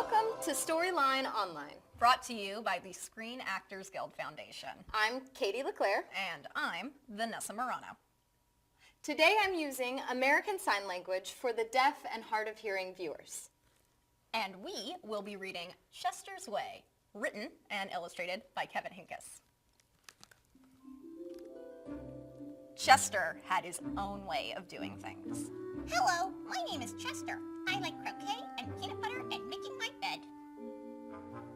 Welcome to Storyline Online. Brought to you by the Screen Actors Guild Foundation. I'm Katie LeClaire. And I'm Vanessa Morano. Today I'm using American Sign Language for the deaf and hard of hearing viewers. And we will be reading Chester's Way, written and illustrated by Kevin Hinckus. Chester had his own way of doing things. Hello, my name is Chester. I like croquet and peanut butter and making my bed.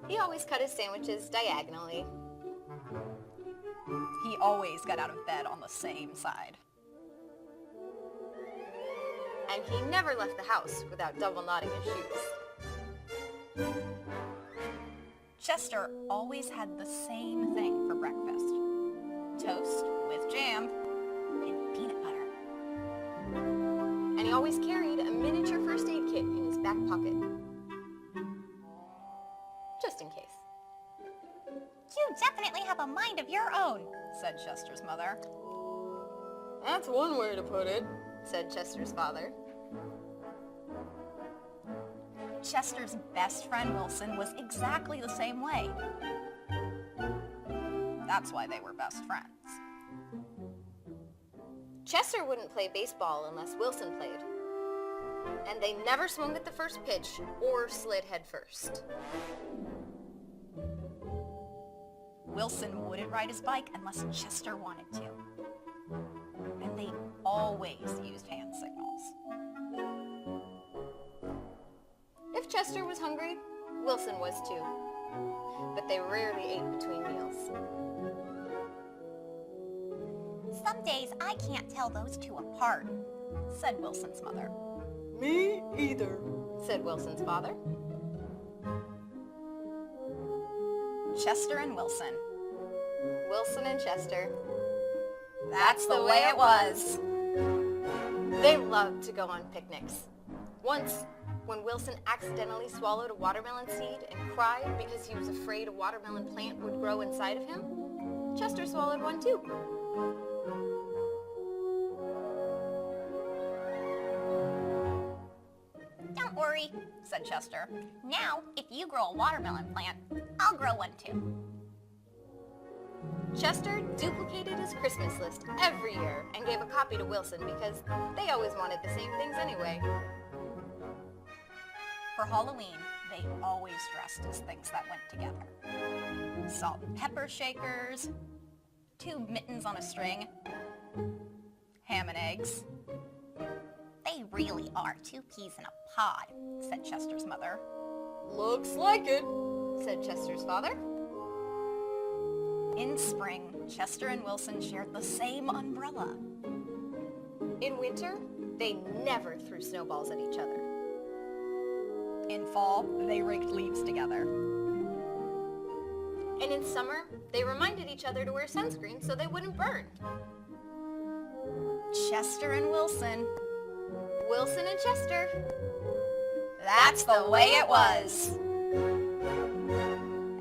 He always cut his sandwiches diagonally. He always got out of bed on the same side. And he never left the house without double knotting his shoes. Chester always had the same thing for breakfast. Toast with jam and peanut butter. And he always carried a miniature first aid kit in his back pocket. Just in case. You definitely have a mind of your own, said Chester's mother. That's one way to put it, said Chester's father. Chester's best friend Wilson was exactly the same way. That's why they were best friends. Chester wouldn't play baseball unless Wilson played. And they never swung at the first pitch or slid head first. Wilson wouldn't ride his bike unless Chester wanted to. And they always used hand signals. If Chester was hungry, Wilson was too. But they rarely ate between meals. Some days I can't tell those two apart, said Wilson's mother. Me either, said Wilson's father. Chester and Wilson. Wilson and Chester. That's the way it was. They loved to go on picnics. Once, when Wilson accidentally swallowed a watermelon seed and cried because he was afraid a watermelon plant would grow inside of him, Chester swallowed one too. Don't worry, said Chester. Now, if you grow a watermelon plant, I'll grow one too. Chester duplicated his Christmas list every year and gave a copy to Wilson because they always wanted the same things anyway. For Halloween, they always dressed as things that went together. Salt and pepper shakers, 2 mittens on a string, ham and eggs. They really are 2 peas in a pod, said Chester's mother. Looks like it, said Chester's father. In spring, Chester and Wilson shared the same umbrella. In winter, they never threw snowballs at each other. In fall, they raked leaves together. And in summer, they reminded each other to wear sunscreen so they wouldn't burn. Chester and Wilson. Wilson and Chester. That's the way it was.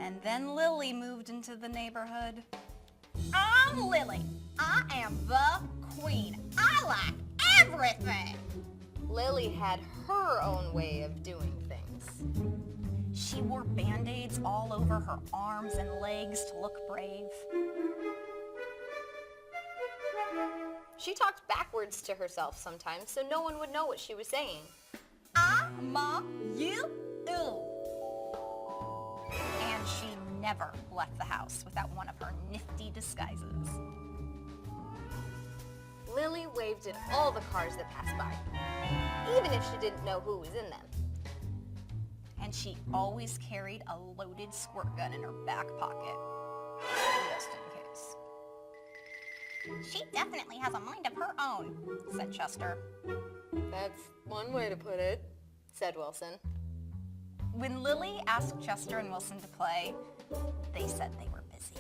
And then Lily moved into the neighborhood. I'm Lily. I am the queen. I like everything. Lily had her own way of doing things. She wore Band-Aids all over her arms and legs to look brave. She talked backwards to herself sometimes so no one would know what she was saying. You. And she never left the house without one of her nifty disguises. Lily waved at all the cars that passed by, even if she didn't know who was in them. And she always carried a loaded squirt gun in her back pocket, just in case. She definitely has a mind of her own, said Chester. That's one way to put it, said Wilson. When Lily asked Chester and Wilson to play, they said they were busy.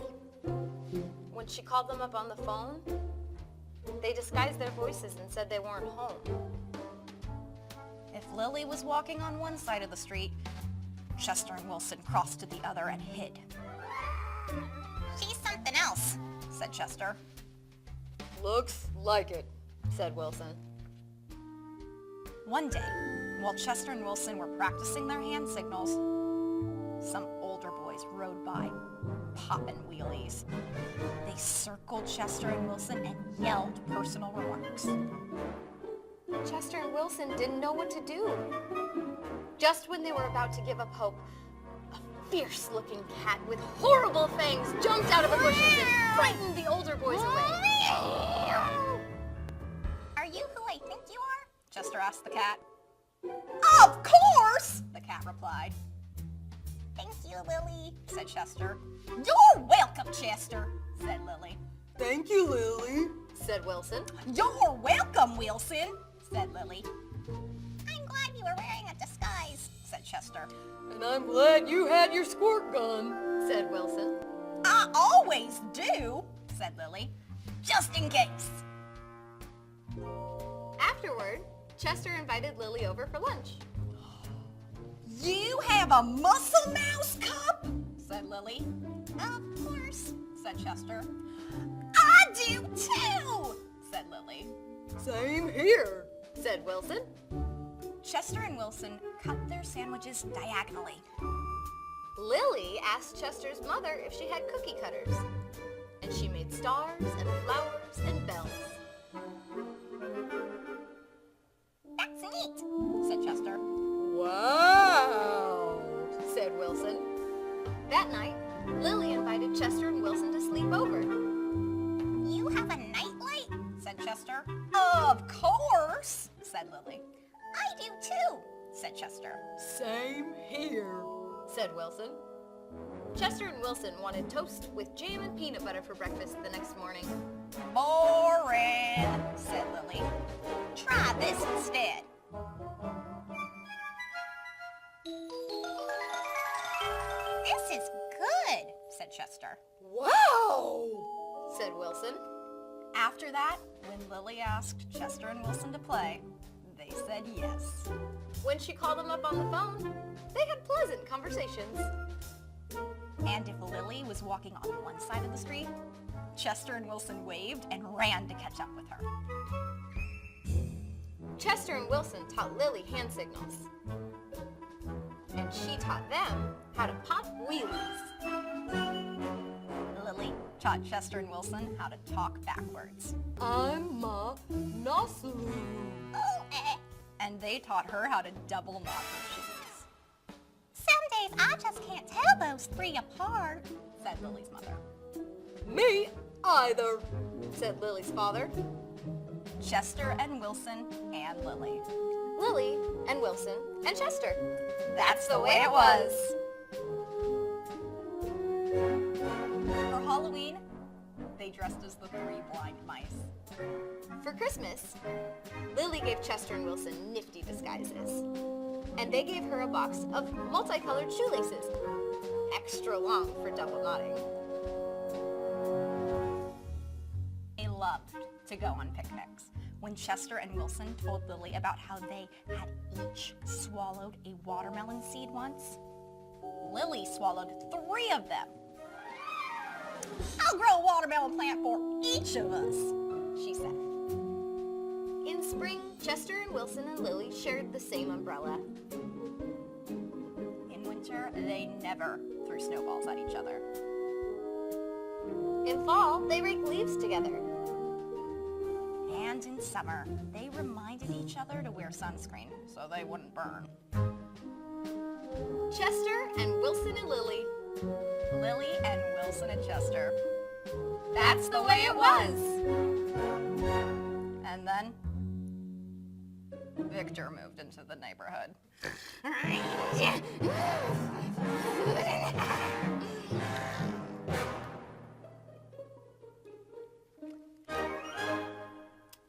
When she called them up on the phone, they disguised their voices and said they weren't home. If Lily was walking on one side of the street, Chester and Wilson crossed to the other and hid. She's something else, said Chester. Looks like it, said Wilson. One day, While Chester and Wilson were practicing their hand signals, some older boys rode by, popping wheelies. They circled Chester and Wilson and yelled personal remarks. Chester and Wilson didn't know what to do. Just when they were about to give up hope, a fierce-looking cat with horrible fangs jumped out of the bushes and frightened the older boys away. Are you who I think you are? Chester asked the cat. Of course, the cat replied. Thank you, Lily. Said Chester. You're welcome, Chester. Said Lily. Thank you, Lily, said Wilson. You're welcome, Wilson, said Lily. I'm glad you were wearing a disguise. Said Chester. And I'm glad you had your squirt gun, said Wilson. I always do, said Lily. Just in case. Afterward, Chester invited Lily over for lunch. You have a muscle mouse cup? Said Lily. Of course. Said Chester. I do too, said Lily. Same here, said Wilson. Chester and Wilson cut their sandwiches diagonally. Lily asked Chester's mother if she had cookie cutters, and she made stars and flowers and bells. That's neat. Said Chester. Wow, said Wilson. That night, Lily invited Chester and Wilson to sleep over. You have a nightlight? Said Chester. Of course, said Lily. I do too. Said Chester. Same here, said Wilson. Chester and Wilson wanted toast with jam and peanut butter for breakfast the next morning. Boring, said Lily. Try this instead. This is good. Said Chester. Wow, said Wilson. After that, when Lily asked Chester and Wilson to play, they said yes. When she called them up on the phone, they had pleasant conversations. And if Lily was walking on one side of the street, Chester and Wilson waved and ran to catch up with her. Chester and Wilson taught Lily hand signals, and she taught them how to pop wheelies. Lily taught Chester and Wilson how to talk backwards. I'm Ma Noslu. Oh, And they taught her how to double knot her shoes, Some days I just can't tell those three apart. said Lily's mother. Me either, said Lily's father. Chester and Wilson and Lily. Lily and Wilson and Chester. That's the way it was. For Halloween, they dressed as the three blind mice. For Christmas, Lily gave Chester and Wilson nifty disguises, and they gave her a box of multicolored shoelaces, extra long for double knotting. They loved to go on picnics. When Chester and Wilson told Lily about how they had each swallowed a watermelon seed once, Lily swallowed 3 of them. I'll grow a watermelon plant for each of us, she said. In spring, Chester and Wilson and Lily shared the same umbrella. In winter, they never threw snowballs at each other. In fall, they raked leaves together. And in summer, they reminded each other to wear sunscreen so they wouldn't burn. Chester and Wilson and Lily. Lily and Wilson and Chester. That's the way it was. And then Victor moved into the neighborhood.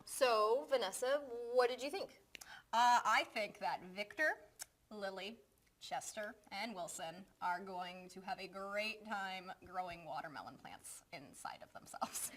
So, Vanessa, what did you think? I think that Victor, Lily, Chester, and Wilson are going to have a great time growing watermelon plants inside of themselves.